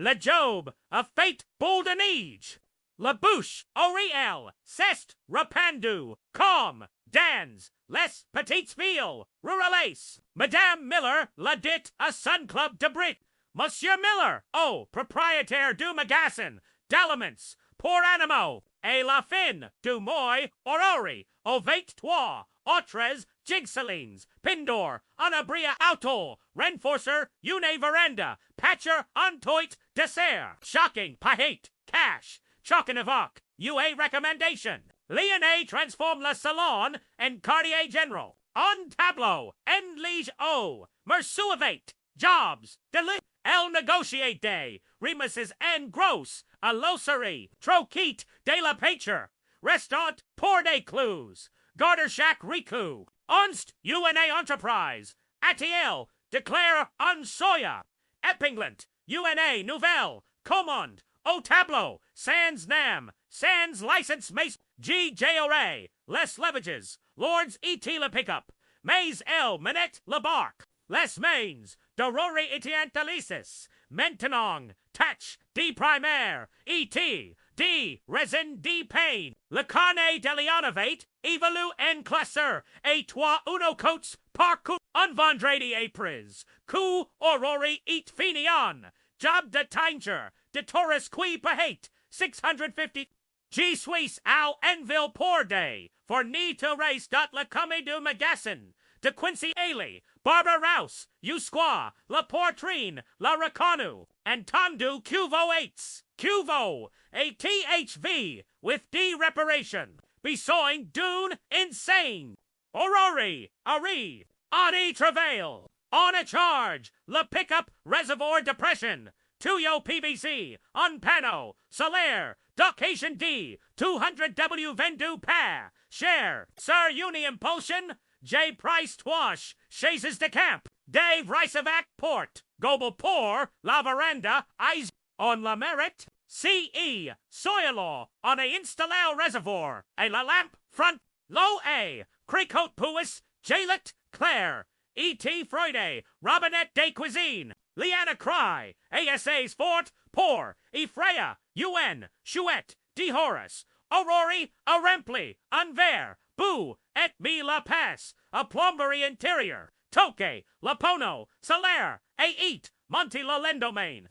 Le Job, a fate boldenige. La Bouche, Auriel, Cest, Rapandu, Com, Dans, Les Petites Filles, Rurales, Madame Miller, La Dit, a Sun Club de Brit, Monsieur Miller, propriétaire du Magassin, Dalaments, Pour Animo, et La Fin, du Moy, Orori, Ovate Toi, Autres, Jigsalines, Pindor, Anabria Autol, Renforcer, Une Veranda, Patcher, Antoit, Dessert, Shocking, Pahate, Cash, Chocanavoc, UA Recommendation, Lyonnais Transform Le Salon, and Cartier General, On Tableau, En Lige O, Mersuavate, Jobs, Deli, El Negotiate Day, Remuses en Gross, A Loserie, Troquet, De La Pature, Restaurant, Pour des Clues, Garter Shack Riku, Onst, UNA Enterprise, Atiel, Declare on Soya, Eppinglant, UNA Nouvelle, Command, O Tableau, Sans Nam, Sans License Mace, G. J. O'Ray, Les Levages, Lords E.T. Le Pickup, Maze L. Manette Le Barque, Les Mains, Dorori Itiantalisis, Mentenong, Tatch, D. Primaire, E.T., D. Resin D. Payne, Le Carnet de Leonovate, Evalu en Classer, et toi uno coats, parcours, unvendradi apris, coup aurori eat finion, job de Tinger, de Taurus qui pahate, 650, G. Suisse al Enville Poor Day, for need to race dot le come du Magassin, De Quincy Ailey, Barbara Rouse, Usqua, La Portrine, La Raconu, and Tondu Cuvo 8s. Cuvo, a THV with D reparation. Besawing Dune Insane. Aurori, Ari, Adi Travail. On a Charge, La Pickup Reservoir Depression. Tuyo PVC, Unpano, Solaire, Doccation D, 200W Vendu Pair, Share, Sir Uni Impulsion, J. Price Twash, Chases de Camp, Dave Ricevac Port, Gobel Pour, La Veranda, Eyes on La Merit, CE, Soyalaw, on a Instalao Reservoir, a La Lamp Front, Low A, Crecote Puis, Jalet, Claire, E.T. Freude, Robinette de Cuisine, Leanna Cry, ASA's Fort, Pour, Ephraia, UN, Chouette, De Horace, Aurori, Arempli, Unver, Boo, Et Me La Passe, A Plombery Interior, Toke, Lapono, Solaire, A Eat, Monty La Lendomain,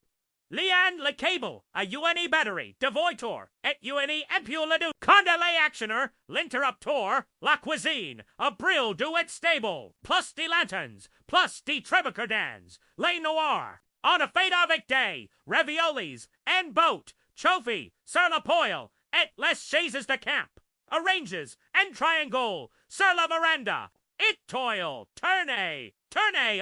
Leanne Le Cable, a UNE Battery, Devoitor, Et UNE Empuladu, Condele Actioner, L'interruptor, La Cuisine, A Brill Duet Stable, plus de Lanterns, plus de Trebicardans, Le Noir, On a Fate avec Day, Raviolis, and Boat, Trophy, Sur la Poil, Et Les Chaises de Camp, Arranges, and Triangle, Sur la Veranda, It Toil, Tourney,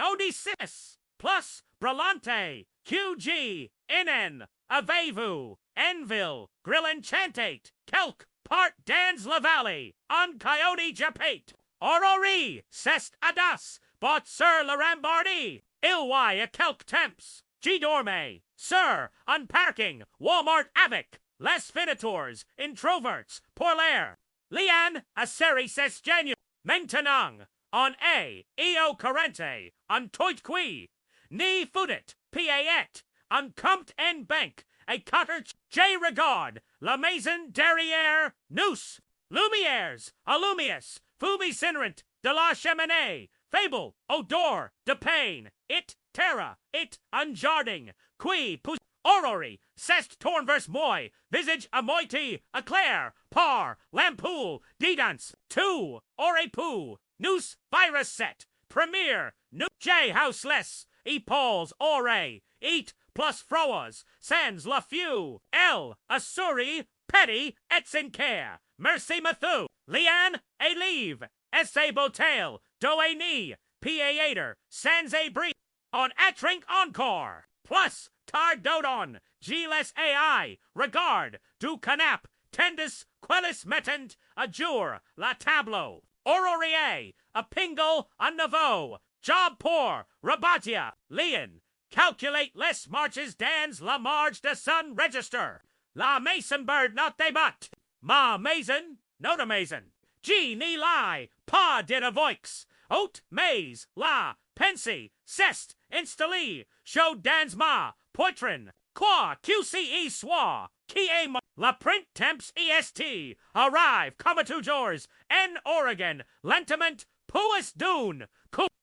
Odysseus, plus Brillante, QG, Inen, Avevu, Enville, Grill Enchantate, Kelk, Part Dans La Valley, On Coyote Japate, Aurori, Cest Adas, Bought Sir La Rambardi, Ilwy a Kelk Temps, G Dorme, Sir, Unparking, Walmart Avec, Les Finators, Introverts, Porlair, Lian, a Seri Ses Genu, Mentenang, On A, Eo Corrente, On Toit Qui, Ni Fudit, Piaet, On Compt en Bank, A Cotter J Regard, La Maison Derrière, Noose, Lumieres, Alumius, Fubi Sinrant, De la Cheminée, Fable, Odor, De Pain, It, Terra, It, Unjarding, Qui, Pus, Aurori, Cest Tornverse Moi, Visage Amoiti, Eclair, Par, Lampool, Didance, Two, Orepu, Noose, Virus Set, Premier, New J Houseless, Epauls, Ore, Eat, plus Froas, Sans La Few, L, Asuri, Petty, Etzincare, Mercy Mathu, Lian, A Leave, Essay Botail, Doeni, P.A.Ater, Sans A Bree, On Atrink Encore, plus Tar Dodon, Giles AI, Regard, Du Canap, Tendus, Quellis Metent, Adjure, La Tableau, Aurorier, A Pingle, A Nouveau, Job Poor, Rabatia, Leon, Calculate Less Marches Dans La Marge de Sun Register, La Mason Bird Not They But, Ma Mason, Not a Mason, G Ni Lai, Pa Did a Voix, Oat Maze, La, Pensy, Cest, Installé, Show Dans Ma, Poitrin, Qua, QCE Swa, Kie La Print Temps EST, Arrive, Comatu Jors, N Oregon, Lentiment, Puis Dune,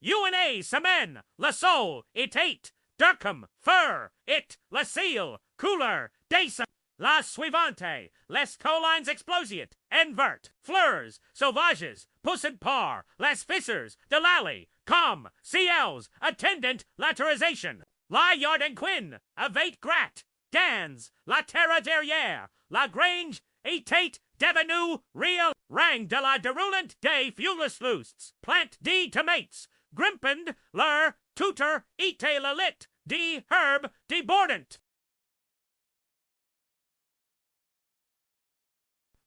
UNA, Semen, La Soul, It Eight, Durkham, Fur, It, La Seal, Cooler, Dayson, La Suivante, Les Colines Explosiat, Envert, Fleurs, Sauvages, Pussed Par, Les Fissers, Delally, Com, CLs, Attendant, Laterization, La Yard and Quinn, Avate Grat, Dans, La Terra Derrière, La Grange, Etate, Devenu, Real, Rang de la Derulant de Fulislusts, Plant D Tomates, Grimpend, Lur, Tutor, Ite la Lit, D Herb, Debordant.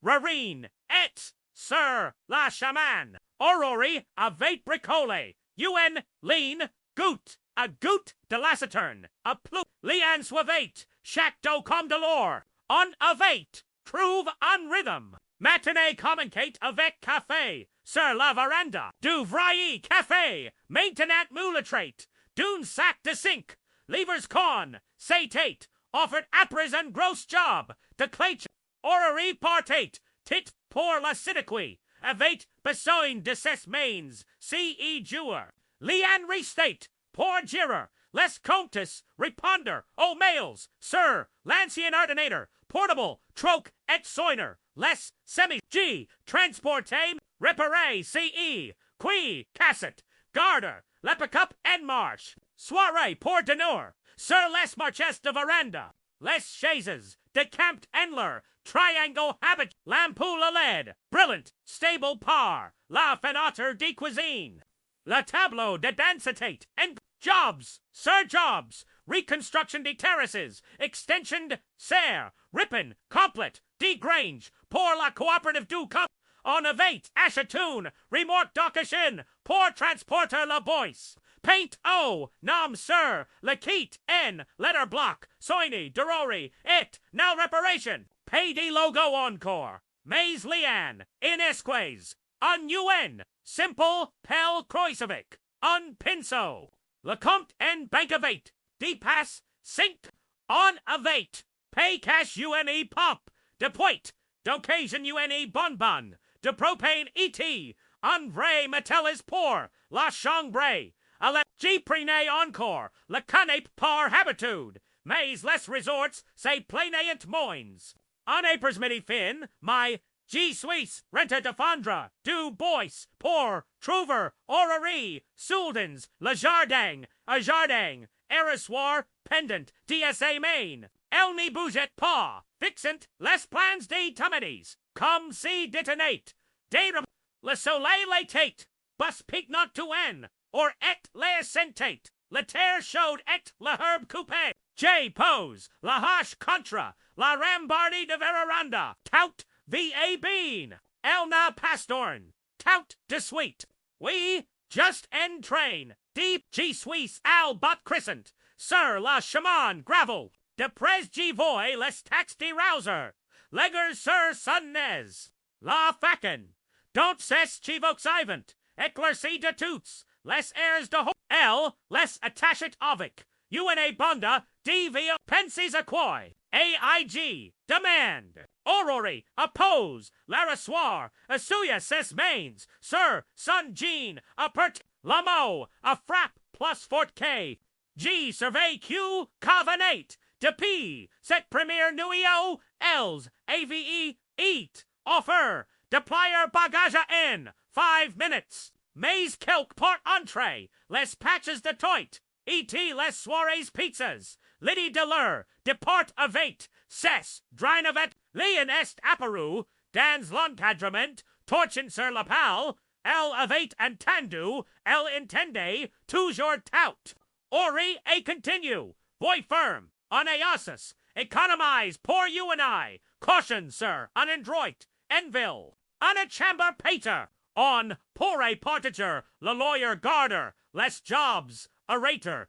Rarine, Et, Sir, La Shaman, Aurori, Avate Bricole, UN, Lean, Goot, A Goot de Lassitern, A Plu, Leanne Suavate, Shack do Com de Lore, On Avate, Trouve on Rhythm, Matinee Communicate avec Café, Sir La Veranda, Du Vrailly Café, Maintenant Moulatrait, Dune Sac de Sink, Levers Con, Say Tate, Offered Appres and Gross Job, De Claych, Orrery Partate, Tit Pour La Sidiqui, Avate Besoin de Ses Mains, C.E. Jewer, Leanne Restate, Poor Jirer, Les Comtes, Reponder, O Males, Sir, Lancian Ordinator, Portable, Troke, Et Soiner, Les Semi G, Transportame, Repare, C.E., qui, casset, garter, lepicup and marsh, soiree pour deneur, sur les marches de veranda, les chaises, decamped endler, triangle habit, lampoule à LED, brilliant, stable par, la fenêtre de cuisine, le tableau de densité, and jobs, sir jobs, reconstruction de terraces, extension de serre, rippin, complet, de grange, pour la cooperative du camp, en avate, achatoun, remorque d'occasion, pour transporter la boisse, paint o, nom sir, le kit, n, letter block, soigny, derori, it, now reparation, pay de logo encore, mais lian, inesques, un simple, pel croisovic, un pinceau, le compte en bank avate, depass, sync, on avate, pay cash une pop, de poit, d'occasion une bonbon, de propane et, un vrai metal is pour, la chambre, a la G prene encore, le canepe par habitude, mais les resorts, say plainant moins. En apers midi fin, my G Suisse, renta de fondre, du bois, pour, trouver, orrerie, soldens, le jardin, a jardin, errosoir, pendant, DSA main, elni bouget pas, fixant, les plans de tumidis, come see detonate, de le soleil latate, bus pique not to en, or et le sentate, le terre chaude et le herbe coupé, J pose, la hache contra, la rambardi de veranda, tout va bean, elna pastorn, tout de suite, we just en train, deep G Suisse al bot crescent, sir la chaman gravel, de pres G voy les tax de rouser, leggers sir sunnez, la facken, don't ses chivox ivant, eclairci de toots, les airs de ho, L, les attachet ovic, una bonda, dvo, penses aquoy, AIG, demand, orrery, oppose, l'arasoir, assuya ses mains, sir, son jean, apert, lamo, a frap plus fort K, G survey Q, covenate, de P, set premier nuio, Els, AVE, eat, offer, deplier bagage N, 5 minutes, mais kelk part entree, les patches de toit, et les soirees pizzas, Liddy de l'heure, depart avate, ses, drinavet, lien est apparu, dans l'encadrement, torchen sur la pal, el avate and tandu, el intende, toujours tout, ori et continue, voy firm, on eosus, economize, pour you and I, caution, sir, on adroit, envil, on a chamber pater, on pour portager, le lawyer garder, less jobs, orator,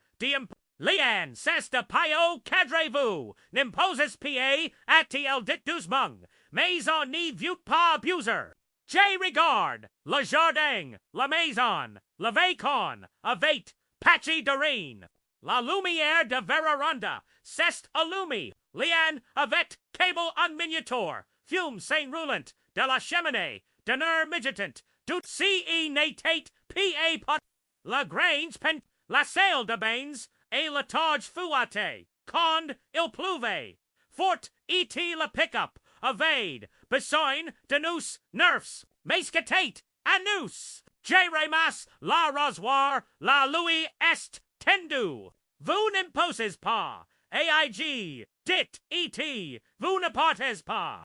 Lian, c'est de paio cadrez-vous, n'imposes pa, atiel dit doucement, mais on n'y vieut pas abuser. J regard, le jardin, la maison, le vacon, avate, patchy de reine, la lumière de veranda, c'est allumi, lian, avet, cable en miniature, fume saint roulant, de la cheminée, dener midgetant, dut ce natate, pa pot, la grange pen, la salle de bains, et la targe fouate, conde, il plouve, fort, et la pickup, evade, besoin, denus, nerfs, mescatate, anus, jeremas, la rasoir, la louis est, tendu, vous n'imposes pas, aig, dit, et, vous ne partez pas,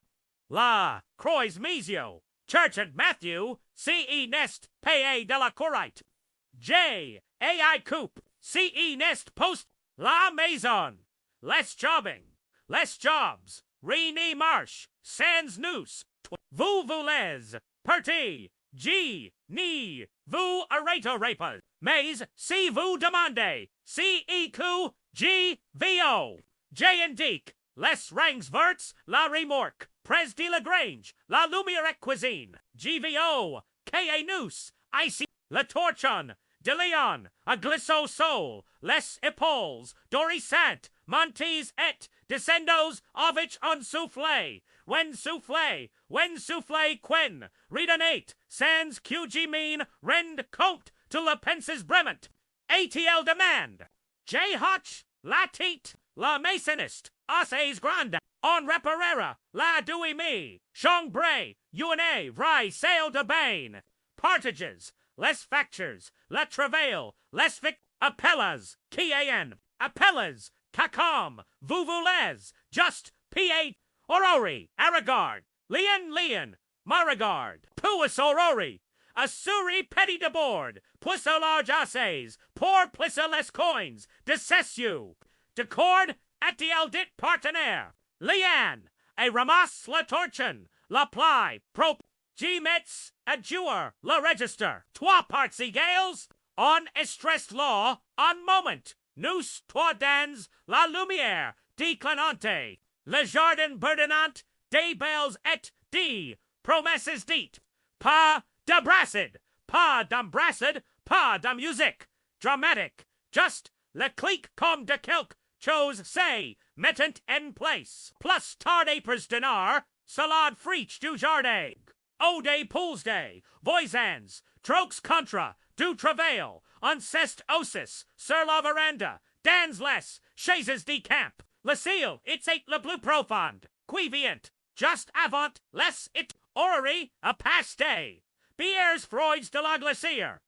la, croix mesio, church and Matthew, ce nest, paye de la corite, J, ai coupe, ce nest post, la maison, less jobbing, less jobs, Reni marsh, sans nous, vous voulez, parti, G, ni, vous arrêtez repas, mais si vous demandez, CEQ, G, VO, J and Deke, les rangs verts, la remorque, pres de la grange, la lumière cuisine, GVO, K.A. nous, IC, la torchon, de Leon, a glisso sol, les épaules, dorissant, montes et, descendos, ovich on soufflé, when soufflé, quen, redonate, sans QG mean, rend compte to la penses brement, ATL demand, J Hotch, la tit, la masonist, assays grande, on reparera, la douy me, chongbre, una, rye, sail de bain, partages, less factures, la travail, less appellas, Kian, appellas, cacom, vous voulez, just, P8, aurori, aragard, lian, maragard, puis aurori, assuri petty de board, plus a large assays, pour plus a less coins, decessu, de cord, atiel dit partenaire, lian, a ramasse la torchen, la ply, pro, G-Mets, adjure, la register, trois parts égales, on estrest law, on moment, nous, trois dans, la lumière, déclinante, le jardin burdenant, des belles et des promesses dites, pas d'embrassade, pas de musique, dramatic, just, le clic comme de quelque chose say, mettant en place, plus tard apres dinar, salade friche du jardin, eau des poules day, voisins, troques contra, du travail, uncest osis, sur la veranda, dans les chaises de camp, le ciel, it's eight le bleu profond, qui vient, just avant, les it, orrery, a paste, bières Freud's de la glacière,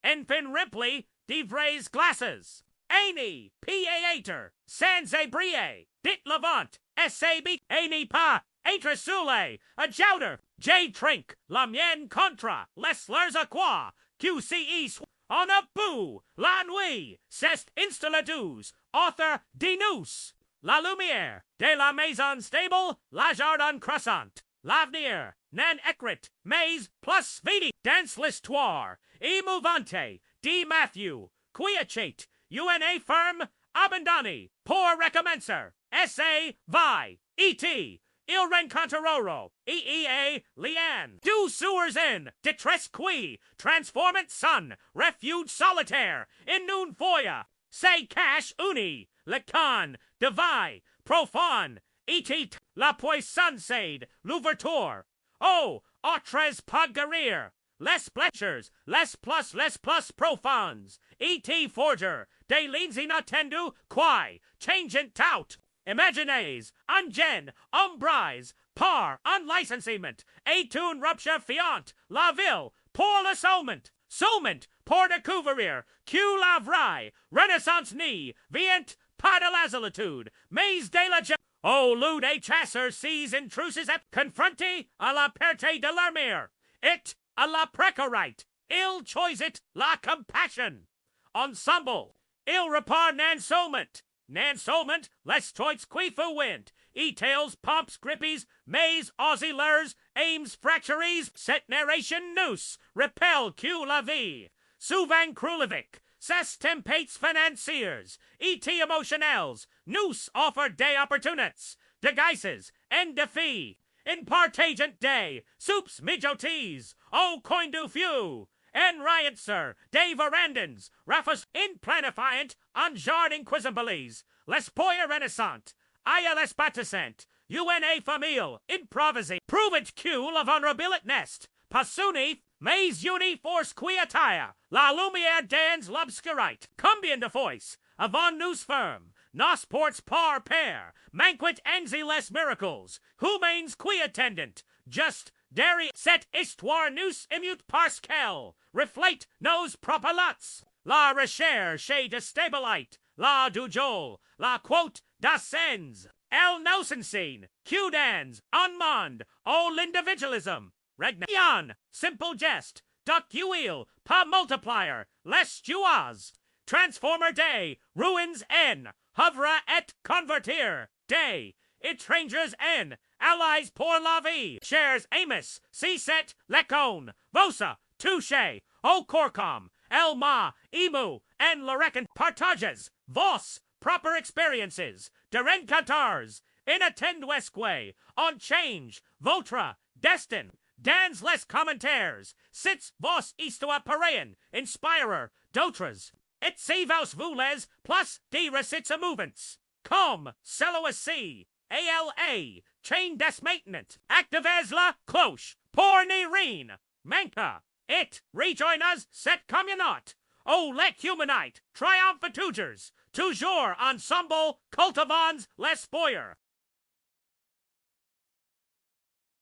enfin Ripley, de vrais glaces, Aini, P.A.Ater, sans abrie, dit levant, S.A.B. Aini pas, Entre soule, a jouter, J. Trink, la mienne contra, les leurs à quoi, Q.C.E. On a bout, la nuit, c'est installatus, author dinus, la lumière, de la maison stable, la jardin croissant, l'avenir, nan écrit, mais plus vidi, dans l'histoire, émouvante, D. Matthew, quiacete, UNA firm, abandoni, pour recommencer, S.A. Vi, E.T., Il rencontrero, EEA, Liane, du sewers in, detresse qui, transformant sun, refuge solitaire, in nun foya, say cash uni, le con, divai, profane, etit, la poisson sade, l'ouverture, oh, autres pagarir, les blechers, les plus profanes, E.T. forger, de lins inattendu, quae, changent tout, imagines, ungen, umbrise, par, unlicensement, etune rupture fiant, la ville, pour le solement, pour de couvrir, Q la vraie, renaissance ni, vient, pas de la solitude, mais de la oh, lude a chasser sees intruses et confronti à la perte de l'armure, it, à la précarite, il choisit la compassion, ensemble, il repart nan solment, les toits quifu wind, e-tails, pomps, grippies, maze, aussie lures, aims, fracturies, set narration noose, repel Q la vie, souvent crulevic, ses tempates financiers, et emotionels, noose offer day opportunists, de guises, en defee, in partagent day, soups, mijotees, au coin du few, en riot, sir, de verandans, raffas in planifiant, en jardin quisambeles, les poya renaissant, aya les batisant, UNA famille, improvisi, provent Q la vulnerabilit nest, pasuni, mais uni force quietaya, la lumière dans l'obscurite, combien de voice, avant nous firm, nos ports par pair, manquit enzi les miracles, humains qui attendant, just, deri set histoire nous immute parskel, reflate nos propalats, la recherche chez de stabilite, la dujol, la quote d'ascens, el nosensin, Q-dans, unmond, all individualism, regnion, simple jest, duck uil, pa multiplier, les juaz, transformer day, ruins n, hovra et convertir, day, étrangers n, allies pour la vie, shares Amos, C-set, lecon, vosa, touche, o corcom, el ma, emu, and larecant partages, vos, proper experiences, derencantars, inattendwesque, on change, votra, destin, dans les commentaires, sits vos istua parean, inspirer, d'autres, et si vos voulez, plus de recits a movements, com, celoacy, ALA, chain des maintenance, activez la cloche, pour ni rien, manca, it, rejoin us, set communot, oh, let humanite, triumphatugers, toujours ensemble, cultivans, les boyer,